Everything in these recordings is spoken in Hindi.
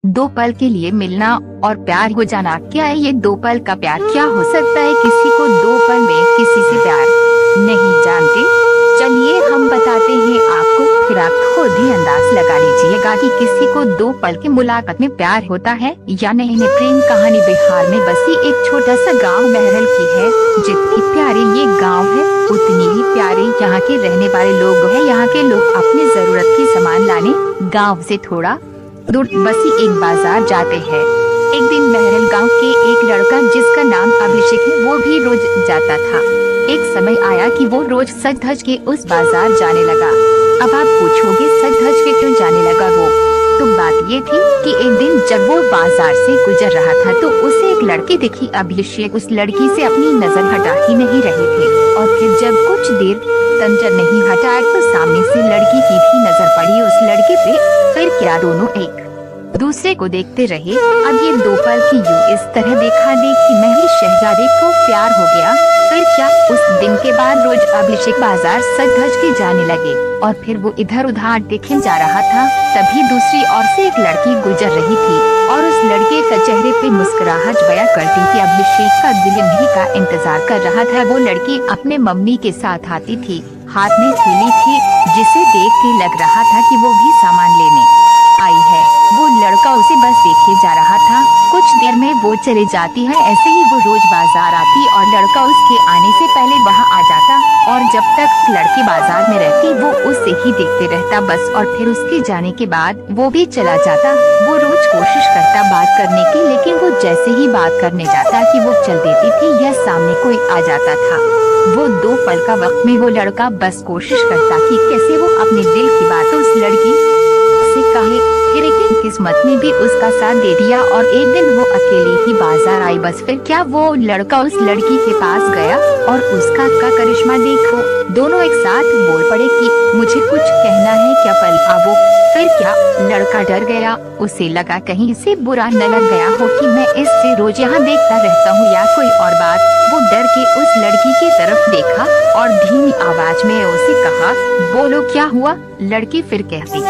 दो पल के लिए मिलना और प्यार हो जाना, क्या है ये दो पल का प्यार? क्या हो सकता है किसी को दो पल में किसी से प्यार? नहीं जानते? चलिए हम बताते हैं आपको, फिर आप खुद ही अंदाज लगा लीजिएगा कि किसी को दो पल की मुलाकात में प्यार होता है या नहीं। प्रेम कहानी बिहार में बसी एक छोटा सा गांव महरल की है। जितनी प्यारी ये गांव है उतनी ही प्यारे यहाँ के रहने वाले लोग हैं। यहाँ के लोग अपनी जरूरत की सामान लाने गाँव से थोड़ा दूर बसी एक बाजार जाते हैं। एक दिन महरल गांव के एक लड़का जिसका नाम अभिषेक है वो भी रोज जाता था। एक समय आया कि वो रोज सज धज के उस बाजार जाने लगा। अब आप पूछोगे सज धज के क्यों जाने लगा वो? तो बात ये थी कि एक दिन जब वो बाजार से गुजर रहा था तो उसे एक लड़की दिखी। अभिषेक उस लड़की से अपनी नजर हटा ही नहीं रहे थे और फिर जब कुछ देर तंजर नहीं हटाया तो सामने से लड़की की भी नजर पड़ी उस लड़के पे। फिर क्या दोनों एक दूसरे को देखते रहे। अब ये दो पल की यूं इस तरह देखा देखी महल शहजादे को प्यार हो गया। फिर क्या उस दिन के बाद रोज अभिषेक बाजार सज धज के जाने लगे और फिर वो इधर उधर देखे जा रहा था। तभी दूसरी ओर से एक लड़की गुजर रही थी और उस लड़के का चेहरे पे मुस्कुराहट बयां करती थी। अभिषेक का दिल इन्हीं का इंतजार कर रहा था। वो लड़की अपने मम्मी के साथ आती थी, हाथ में थैली थी जिसे देख के लग रहा था कि वो भी सामान लेने आई है। वो लड़का उसे बस देखे जा रहा था। कुछ देर में वो चले जाती है। ऐसे ही वो रोज बाजार आती और लड़का उसके आने से पहले वहाँ आ जाता और जब तक लड़की बाजार में रहती वो उसे ही देखते रहता बस। और फिर उसके जाने के बाद वो भी चला जाता। वो रोज कोशिश करता बात करने की, लेकिन वो जैसे ही बात करने जाता कि वो चल देती थी या सामने कोई आ जाता था। वो दो पल का वक्त में वो लड़का बस कोशिश करता कि कैसे वो अपने दिल की बात उस लड़की से कहे। फिर एक दिन किस्मत ने भी उसका साथ दे दिया और एक दिन वो अकेली ही बाजार आई बस। फिर क्या वो लड़का उस लड़की के पास गया और उसका का करिश्मा देखो। दोनों एक साथ बोल पड़े कि मुझे कुछ कहना है क्या पल आवो। फिर क्या लड़का डर गया। उसे लगा कहीं इसे बुरा न लग गया हो कि मैं इससे रोज यहाँ देखता रहता हूँ या कोई और बात। वो डर के उस लड़की की तरफ देखा और धीमी आवाज में उसे कहा, बोलो क्या हुआ? लड़की फिर कहती,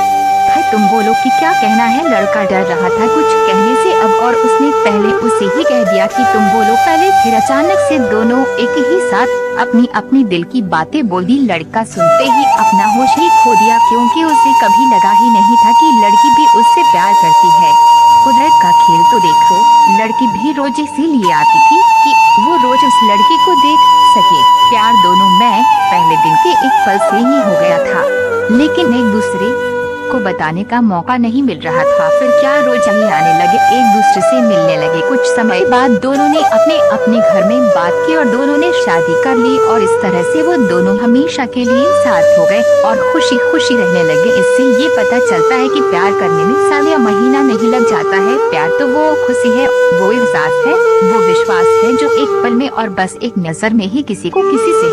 तुम बोलो कि क्या कहना है? लड़का डर रहा था कुछ कहने से अब और उसने पहले उसे ही कह दिया कि तुम बोलो पहले। फिर अचानक से दोनों एक ही साथ अपनी अपनी दिल की बातें बोल दी। लड़का सुनते ही अपना होश ही खो दिया क्योंकि उसे कभी लगा ही नहीं था कि लड़की भी उससे प्यार करती है। कुदरत का खेल तो देखो, लड़की भी रोज इसीलिए आती थी कि वो रोज उस लड़की को देख सके। प्यार दोनों में पहले दिन के एक पल से ही हो गया था, लेकिन एक दूसरे को बताने का मौका नहीं मिल रहा था। फिर क्या रोज ही आने लगे, एक दूसरे से मिलने लगे। कुछ समय बाद दोनों ने अपने अपने घर में बात की और दोनों ने शादी कर ली और इस तरह से वो दोनों हमेशा के लिए साथ हो गए और खुशी खुशी रहने लगे। इससे ये पता चलता है कि प्यार करने में साल या महीना नहीं लग जाता है। प्यार तो वो खुशी है, वो एहसास है, वो विश्वास है जो एक पल में और बस एक नजर में ही किसी को किसी से